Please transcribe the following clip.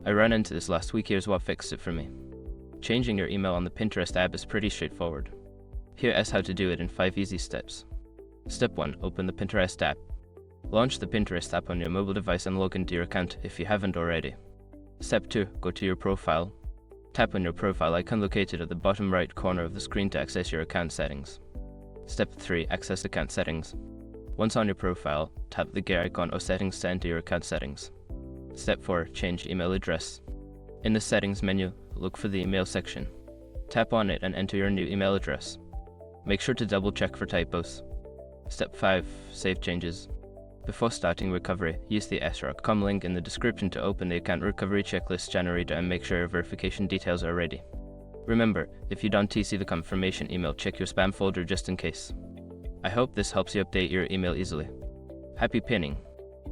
I ran into this last week. Here's what fixed it for me. Changing your email on the Pinterest app is pretty straightforward. Here is how to do it in 5 easy steps. Step 1. Open the Pinterest app. Launch the Pinterest app on your mobile device and log into your account if you haven't already. Step 2. Go to your profile. Tap on your profile icon located at the bottom right corner of the screen to access your account settings. Step 3. Access account settings. Once on your profile, tap the gear icon or settings to enter your account settings. Step 4. Change email address. In the settings menu, look for the email section. Tap on it and enter your new email address. Make sure to double check for typos. Step 5. Save changes. Before starting recovery, use the src.com link in the description to open the account recovery checklist generator and make sure your verification details are ready. Remember, if you don't see the confirmation email, check your spam folder just in case. I hope this helps you update your email easily. Happy pinning!